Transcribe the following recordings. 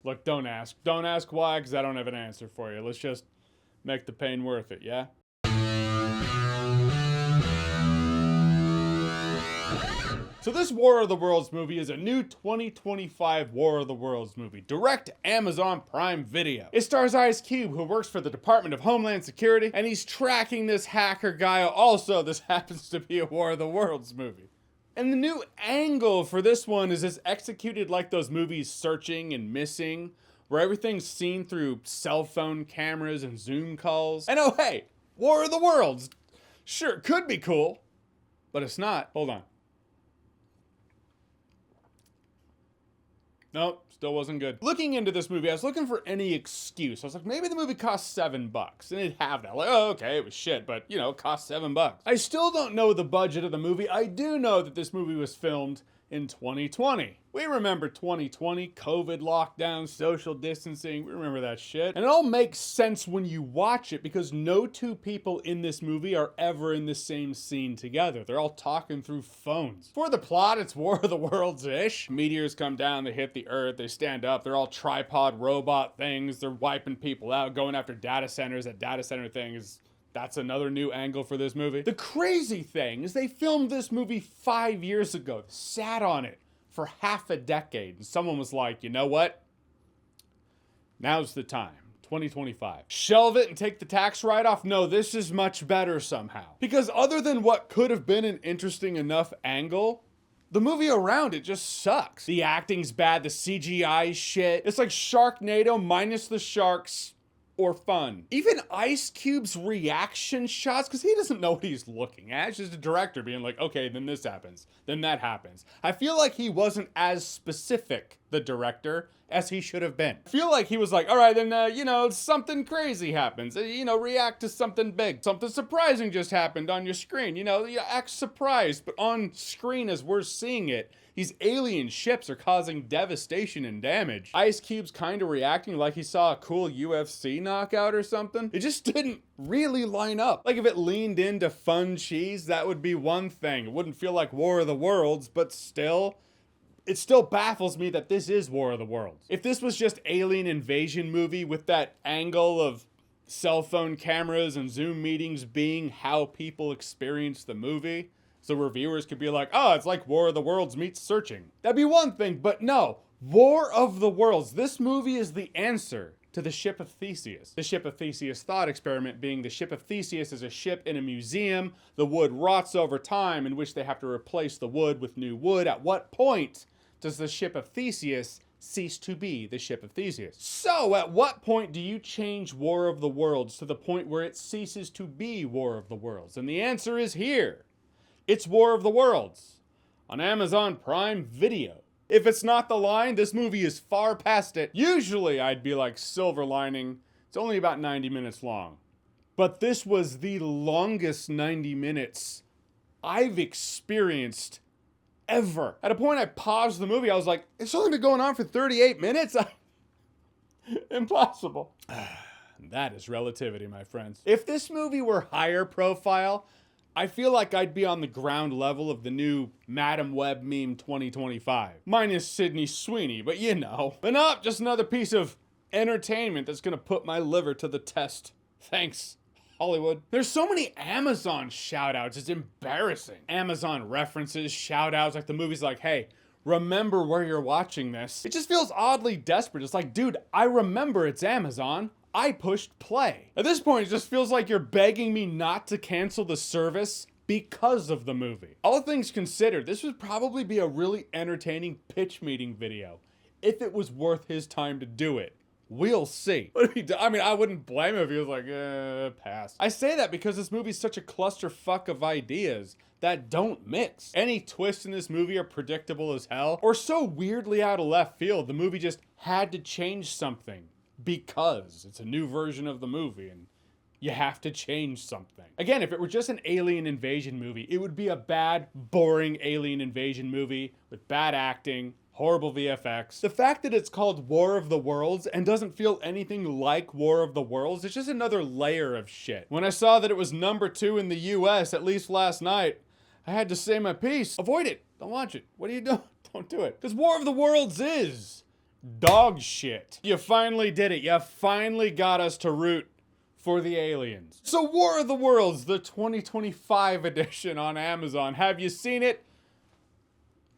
Look, don't ask. Don't ask why, because I don't have an answer for you. Let's just make the pain worth it, yeah? So this War of the Worlds movie is a new 2025 War of the Worlds movie, direct to Amazon Prime Video. It stars Ice Cube, who works for the Department of Homeland Security, and he's tracking this hacker guy. Also, this happens to be a War of the Worlds movie. And the new angle for this one is it's executed like those movies Searching and Missing, where everything's seen through cell phone cameras and Zoom calls. And oh hey, War of the Worlds. Sure, it could be cool, but it's not. Hold on. Nope, still wasn't good. Looking into this movie, I was looking for any excuse. I was like, maybe the movie cost $7, and it'd have that. Like, oh, okay, it was shit, but you know, it cost $7. I still don't know the budget of the movie. I do know that this movie was filmed in 2020. We remember 2020, COVID lockdown, social distancing, we remember that shit. And it all makes sense when you watch it because no two people in this movie are ever in the same scene together. They're all talking through phones. For the plot, it's War of the Worlds-ish. Meteors come down, they hit the earth, they stand up, they're all tripod robot things, they're wiping people out, going after data centers. That data center thing is... that's another new angle for this movie. The crazy thing is they filmed this movie 5 years ago, sat on it for half a decade, and someone was like, you know what? Now's the time. 2025. Shelve it and take the tax write-off? No, this is much better somehow. Because other than what could have been an interesting enough angle, the movie around it just sucks. The acting's bad, the CGI shit. It's like Sharknado minus the sharks, or fun. Even Ice Cube's reaction shots, because he doesn't know what he's looking at. It's just a director being like, okay, then this happens, then that happens. I feel like he wasn't as specific, the director, as he should have been. I feel like he was like, all right, then, you know, something crazy happens. You know, react to something big. Something surprising just happened on your screen. You know, you act surprised, but on screen as we're seeing it, these alien ships are causing devastation and damage. Ice Cube's kind of reacting like he saw a cool UFC knockout or something. It just didn't really line up. Like if it leaned into fun cheese, that would be one thing. It wouldn't feel like War of the Worlds, but still, it still baffles me that this is War of the Worlds. If this was just alien invasion movie with that angle of cell phone cameras and Zoom meetings being how people experience the movie, so reviewers could be like, oh, it's like War of the Worlds meets Searching. That'd be one thing, but no. War of the Worlds. This movie is the answer to the Ship of Theseus. The Ship of Theseus thought experiment being the Ship of Theseus is a ship in a museum. The wood rots over time, in which they have to replace the wood with new wood. At what point does the Ship of Theseus cease to be the Ship of Theseus? So, at what point do you change War of the Worlds to the point where it ceases to be War of the Worlds? And the answer is here. It's War of the Worlds on Amazon Prime Video. If it's not the line, this movie is far past it. Usually I'd be like Silver Lining. It's only about 90 minutes long. But this was the longest 90 minutes I've experienced ever. At a point I paused the movie. I was like, it's only been going on for 38 minutes? Impossible. That is relativity, my friends. If this movie were higher profile, I feel like I'd be on the ground level of the new Madam Web meme 2025. Minus Sydney Sweeney, but you know. But no, just another piece of entertainment that's gonna put my liver to the test. Thanks, Hollywood. There's so many Amazon shout-outs, it's embarrassing. Amazon references, shout-outs, like the movie's like, hey, remember where you're watching this. It just feels oddly desperate. It's like, dude, I remember it's Amazon. I pushed play. At this point, it just feels like you're begging me not to cancel the service because of the movie. All things considered, this would probably be a really entertaining pitch meeting video if it was worth his time to do it. We'll see. I mean, I wouldn't blame him if he was like, pass. I say that because this movie's such a clusterfuck of ideas that don't mix. Any twists in this movie are predictable as hell, or so weirdly out of left field, the movie just had to change something. Because it's a new version of the movie and you have to change something. Again, if it were just an alien invasion movie, it would be a bad, boring alien invasion movie with bad acting, horrible VFX. The fact that it's called War of the Worlds and doesn't feel anything like War of the Worlds, it's just another layer of shit. When I saw that it was #2 in the US, at least last night, I had to say my piece. Avoid it. Don't watch it. What are you doing? Don't do it. Because War of the Worlds is dog shit. You finally did it. You finally got us to root for the aliens. So War of the Worlds, the 2025 edition on Amazon. Have you seen it?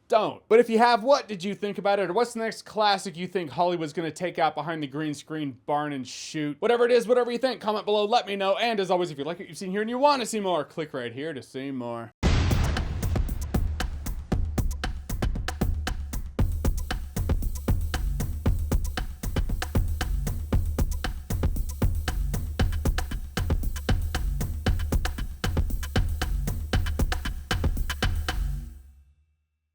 Don't. But if you have, what did you think about it? Or what's the next classic you think Hollywood's gonna take out behind the green screen barn and shoot? Whatever it is, whatever you think, comment below, let me know. And as always, if you like what you've seen here and you want to see more, click right here to see more.